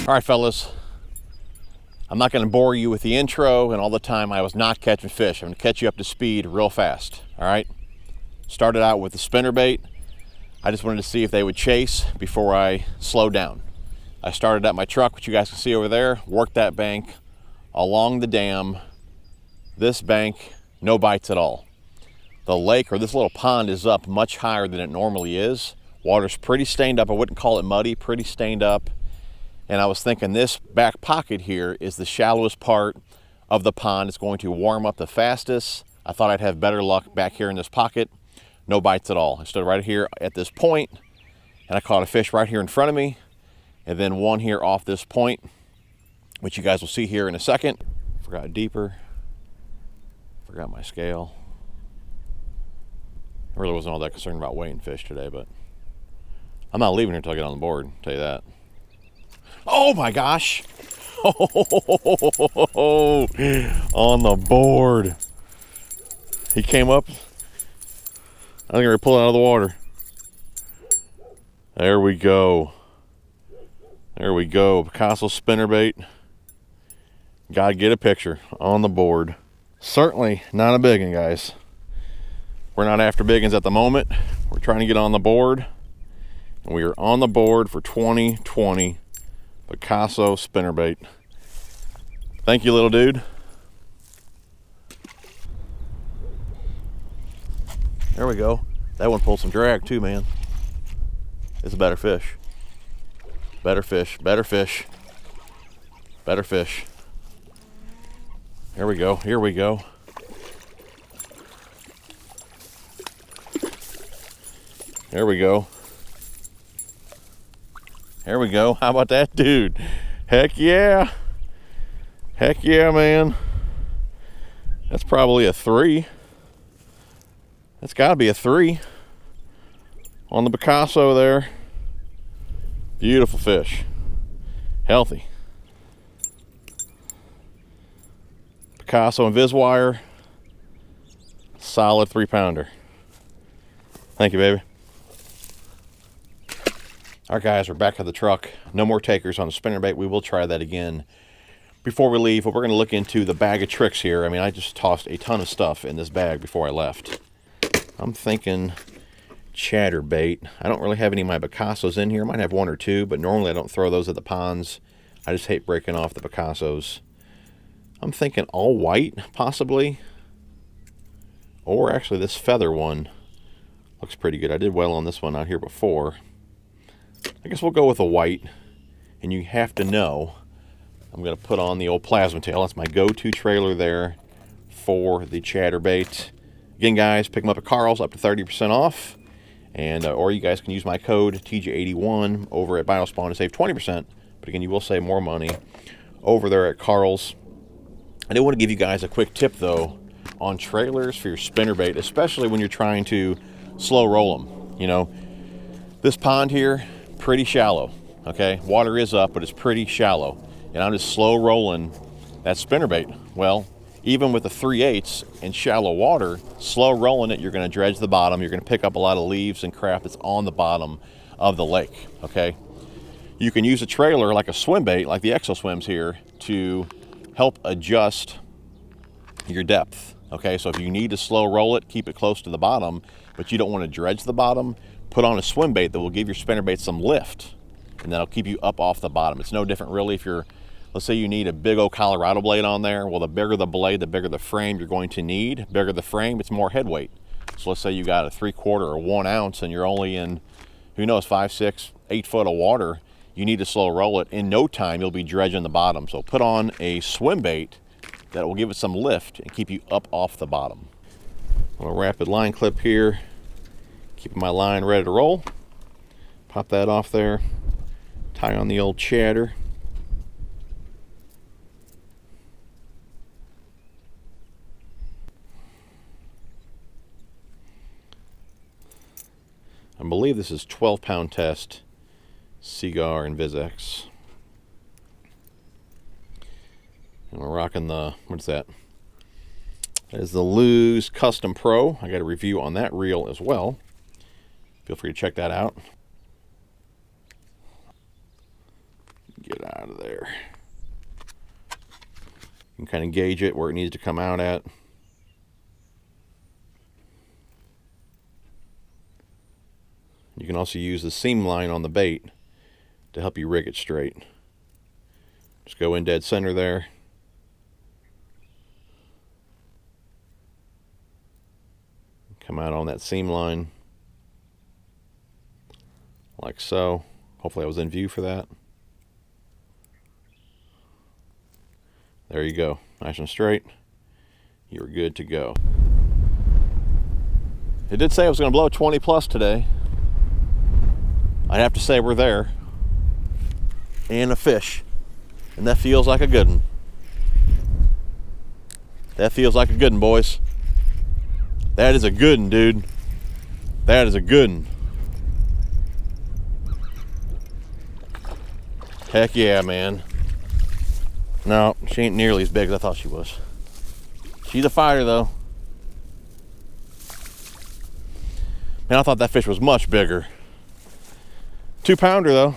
All right, fellas, I'm not going to bore you with the intro and all the time I was not catching fish. I'm going to catch you up to speed real fast. All right, started out with the spinnerbait. I just wanted to see if they would chase before I slowed down. I started at my truck, which you guys can see over there, worked that bank along the dam. This bank, no bites at all. The lake, or this little pond, is up much higher than it normally is. Water's pretty stained up. I wouldn't call it muddy, pretty stained up. And I was thinking this back pocket here is the shallowest part of the pond. It's going to warm up the fastest. I thought I'd have better luck back here in this pocket. No bites at all. I stood right here at this point and I caught a fish right here in front of me, and then one here off this point, which you guys will see here in a second. Forgot deeper. Forgot my scale. I really wasn't all that concerned about weighing fish today, but I'm not leaving here until I get on the board, I'll tell you that. Oh my gosh! Oh, on the board. He came up. I think we're pulling out of the water. There we go. There we go. Picasso spinnerbait. Gotta get a picture on the board. Certainly not a big one, guys. We're not after big ones at the moment. We're trying to get on the board. And we are on the board for 2020 Picasso spinnerbait. Thank you, little dude. There we go. That one pulled some drag too, man. It's a better fish. Better fish, better fish, better fish. Here we go, here we go. There we go. There we go. How about that, dude? Heck yeah. Heck yeah, man. That's probably a 3. That's got to be a 3 on the Picasso there. Beautiful fish. Healthy. Picasso and Viswire. Solid 3-pounder. Thank you, baby. All right, guys, we're back at the truck. No more takers on the spinnerbait. We will try that again before we leave. But we're going to look into the bag of tricks here. I mean, I just tossed a ton of stuff in this bag before I left. I'm thinking chatterbait. I don't really have any of my Picassos in here. I might have 1 or 2, but normally I don't throw those at the ponds. I just hate breaking off the Picassos. I'm thinking all white, possibly. Or actually this feather one looks pretty good. I did well on this one out here before. I guess we'll go with a white. And you have to know, I'm going to put on the old plasma tail. That's my go-to trailer there for the chatterbait. Again, guys, pick them up at Karl's, up to 30% off. And or you guys can use my code TJ81 over at BioSpawn to save 20%. But again, you will save more money over there at Karl's. I do want to give you guys a quick tip, though, on trailers for your spinnerbait, especially when you're trying to slow roll them. You know, this pond here, pretty shallow, okay? Water is up, but it's pretty shallow. And I'm just slow rolling that spinnerbait. Well, even with the 3/8 in shallow water, slow rolling it, you're going to dredge the bottom. You're going to pick up a lot of leaves and crap that's on the bottom of the lake, okay? You can use a trailer like a swim bait, like the Exo Swims here, to help adjust your depth, okay? So if you need to slow roll it, keep it close to the bottom, but you don't want to dredge the bottom, put on a swim bait that will give your spinnerbait some lift, and that'll keep you up off the bottom. It's no different really if you're, let's say you need a big old Colorado blade on there. Well, the bigger the blade, the bigger the frame you're going to need. Bigger the frame, it's more head weight. So let's say you got a 3/4 or 1 ounce and you're only in, who knows, 5, 6, 8 foot of water. You need to slow roll it. In no time, you'll be dredging the bottom. So put on a swim bait that will give it some lift and keep you up off the bottom. A rapid line clip here. Keeping my line ready to roll. Pop that off there. Tie on the old chatter. I believe this is 12-pound test, Seagar and Vizex. And we're rocking the, what's that? That is the Lew's Custom Pro. I got a review on that reel as well. Feel free to check that out. Get out out of there. You can kind of gauge it where it needs to come out at. You can also use the seam line on the bait to help you rig it straight. Just go in dead center there. Come out on that seam line like so. Hopefully I was in view for that. There you go, nice and straight. You're good to go. It did say it was going to blow 20 plus today. I'd have to say we're there. And a fish. And that feels like a good one. That feels like a good one, boys. That is a good one, dude. That is a good one. Heck yeah, man. No, she ain't nearly as big as I thought she was. She's a fighter, though. Man, I thought that fish was much bigger. 2-pounder, though.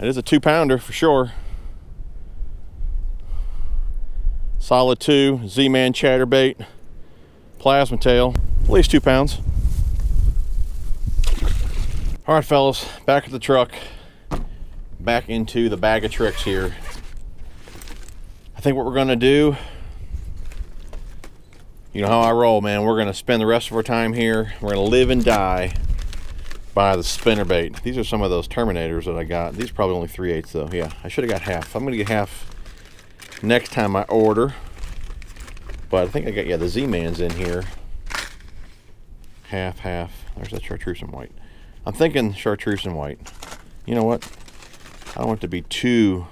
It is a 2-pounder for sure. Solid 2, Z-Man chatterbait, plasma tail, at least 2 pounds. All right, fellas, back at the truck. Back into the bag of tricks here. I think what we're gonna do, you know how I roll, man. We're gonna spend the rest of our time here. We're gonna live and die by the spinnerbait. These are some of those Terminators that I got. These are probably only 3/8 though. Yeah, I should have got half. I'm gonna get half next time I order. But I think I got, yeah, the Z-Man's in here. Half. There's that chartreuse and white. I'm thinking chartreuse and white. You know what? I don't want it to be too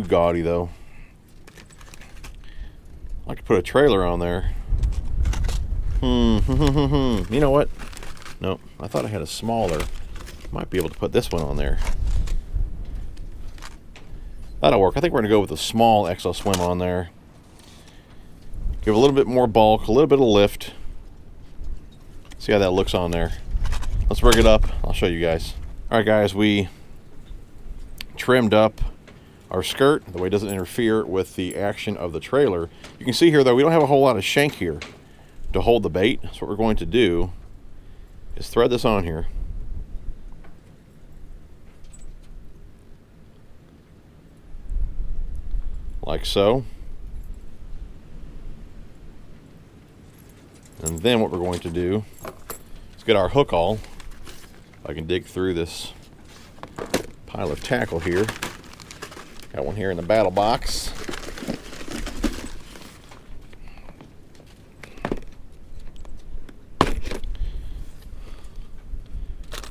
gaudy though. I could put a trailer on there. You know what? No, I thought I had a smaller. Might be able to put this one on there. That'll work. I think we're gonna go with a small XL Swim on there. Give a little bit more bulk, a little bit of lift. See how that looks on there. Let's rig it up. I'll show you guys. All right, guys, we trimmed up our skirt the way it doesn't interfere with the action of the trailer. You can see here, though, we don't have a whole lot of shank here to hold the bait. So what we're going to do is thread this on here. Like so. And then what we're going to do is get our hook awl. If I can dig through this pile of tackle here. Got one here in the battle box.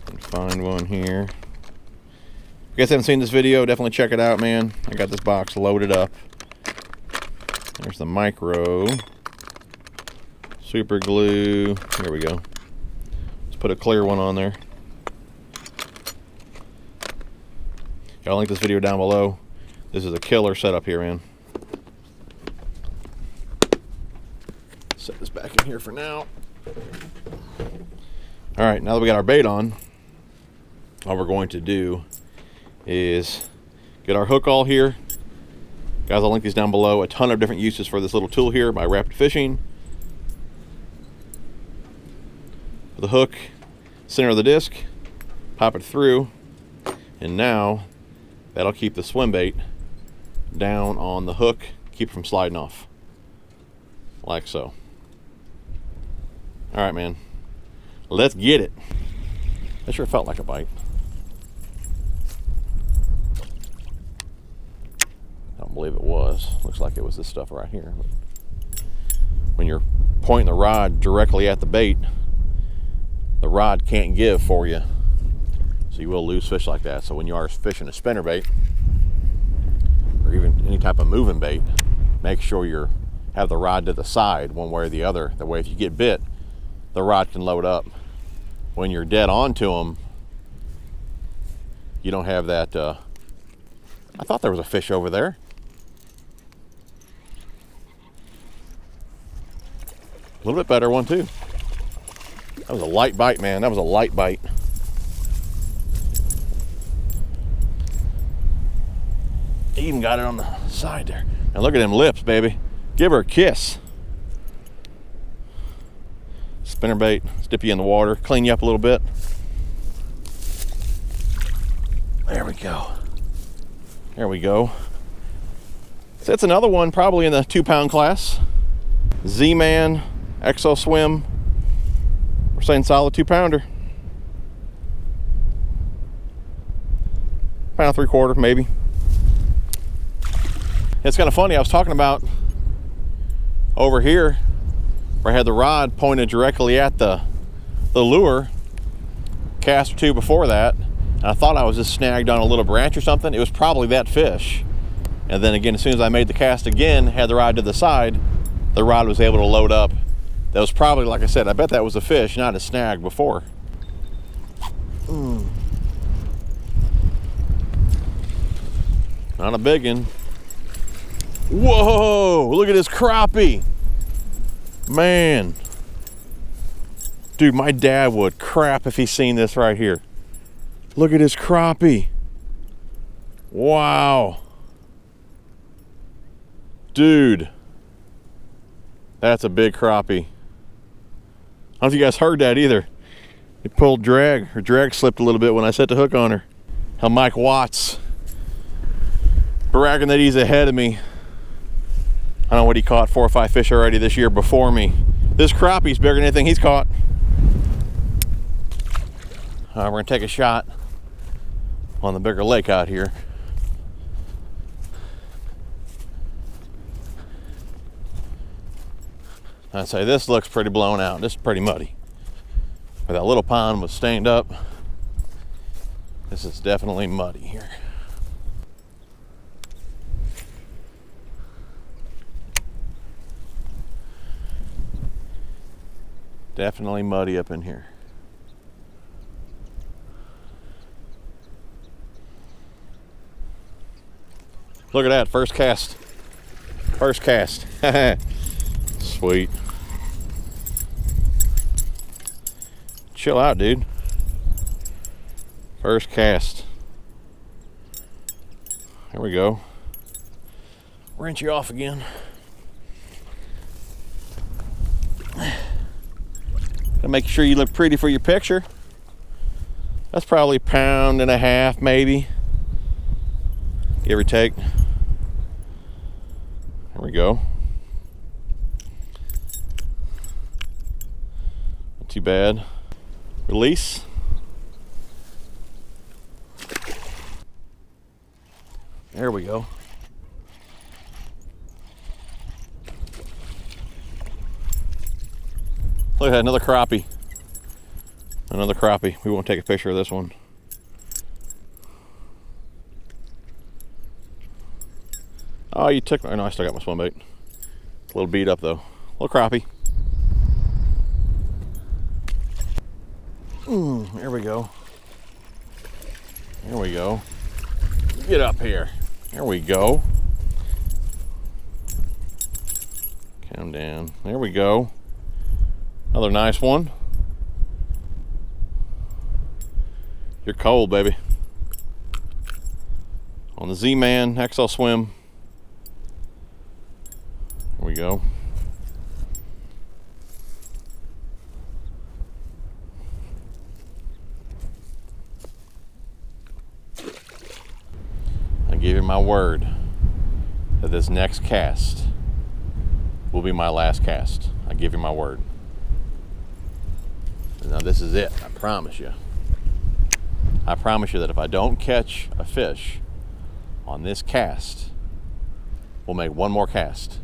And find one here. If you guys haven't seen this video, definitely check it out, man. I got this box loaded up. There's the micro. Super glue. There we go. Let's put a clear one on there. I'll link this video down below. This is a killer setup here, man. Set this back in here for now. All right, now that we got our bait on, all we're going to do is get our hook awl here. Guys, I'll link these down below. A ton of different uses for this little tool here by Rapid Fishing. The hook, center of the disc, pop it through, and now that'll keep the swim bait down on the hook, keep it from sliding off, like so. All right, man, let's get it. That sure felt like a bite. I don't believe it was. Looks like it was this stuff right here. When you're pointing the rod directly at the bait, the rod can't give for you, so you will lose fish like that. So when you are fishing a spinnerbait or even any type of moving bait, make sure you have the rod to the side one way or the other. That way if you get bit, the rod can load up. When you're dead onto them, you don't have that. I thought there was a fish over there. A little bit better one too. That was a light bite, man. That was a light bite. He even got it on the side there. And look at them lips, baby. Give her a kiss. Spinnerbait, dip you in the water, clean you up a little bit. There we go. There we go. So that's another one probably in the 2-pound class. Z-Man, XL Swim. We're saying solid 2-pounder. Pound 3/4 maybe. It's kind of funny, I was talking about over here where I had the rod pointed directly at the lure, cast or two before that, and I thought I was just snagged on a little branch or something. It was probably that fish. And then again, as soon as I made the cast again, had the rod to the side, the rod was able to load up. That was probably, like I said, I bet that was a fish, not a snag before. Not a big one. Whoa, look at this crappie. Man. Dude, my dad would crap if he seen this right here. Look at this crappie. Wow. Dude. That's a big crappie. I don't know if you guys heard that either. It pulled drag. Her drag slipped a little bit when I set the hook on her. How Mike Watts bragging that he's ahead of me. I don't know what he caught, 4 or 5 fish already this year before me. This crappie's bigger than anything he's caught. We're gonna take a shot on the bigger lake out here. I'd say this looks pretty blown out. This is pretty muddy. Where that little pond was stained up, this is definitely muddy here. Definitely muddy up in here. Look at that, first cast. First cast. Sweet. Chill out, dude. First cast. There we go. Wrench you off again. Gotta make sure you look pretty for your picture. That's probably 1.5 pounds, maybe. Give or take. There we go. Not too bad. Release. There we go. Look at that, another crappie. Another crappie. We won't take a picture of this one. Oh, you took, oh no, I still got my swim bait. It's a little beat up though. Little crappie. There we go. There we go. Get up here. There we go. Calm down. There we go. Another nice one. You're cold, baby. On the Z-Man XL Swim. There we go. I give you my word that this next cast will be my last cast. I give you my word. Now this is it, I promise you. I promise you that if I don't catch a fish on this cast, we'll make one more cast.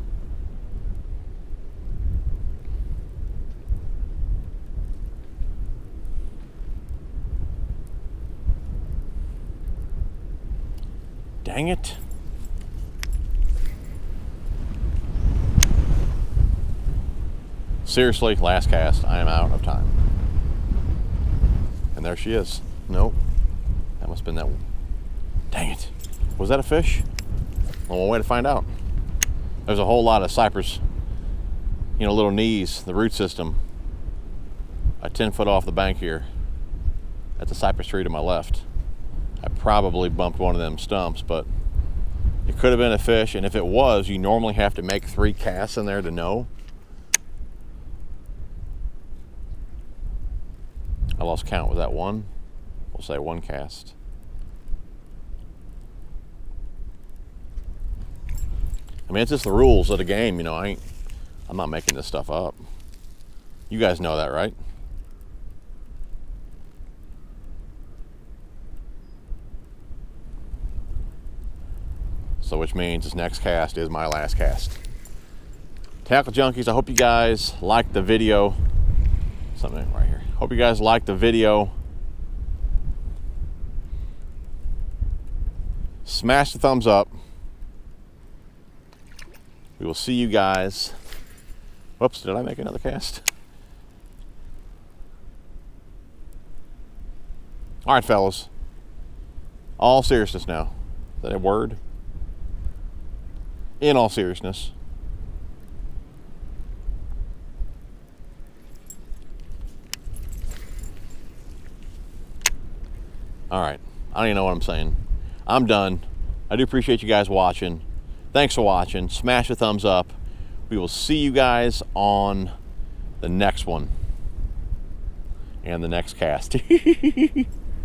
Dang it. Seriously, last cast, I am out of time. And there she is. Nope. That must have been that one. Dang it. Was that a fish? Well, one way to find out. There's a whole lot of cypress, you know, little knees, the root system, about 10 foot off the bank here. That's a cypress tree to my left. I probably bumped one of them stumps, but It could have been a fish, and if it was, you normally have to make 3 casts in there to know. I lost count. Was that 1? We'll say 1 cast. I mean, it's just the rules of the game, you know. I'm not making this stuff up. You guys know that, right? So which means this next cast is my last cast. Tackle Junkies, I hope you guys liked the video. Something right here. Hope you guys liked the video. Smash the thumbs up. We will see you guys. Whoops, did I make another cast? All right, fellas. All seriousness now. Is that a word? In all seriousness. All right, I don't even know what I'm saying. I'm done. I do appreciate you guys watching. Thanks for watching. Smash the thumbs up. We will see you guys on the next one and the next cast.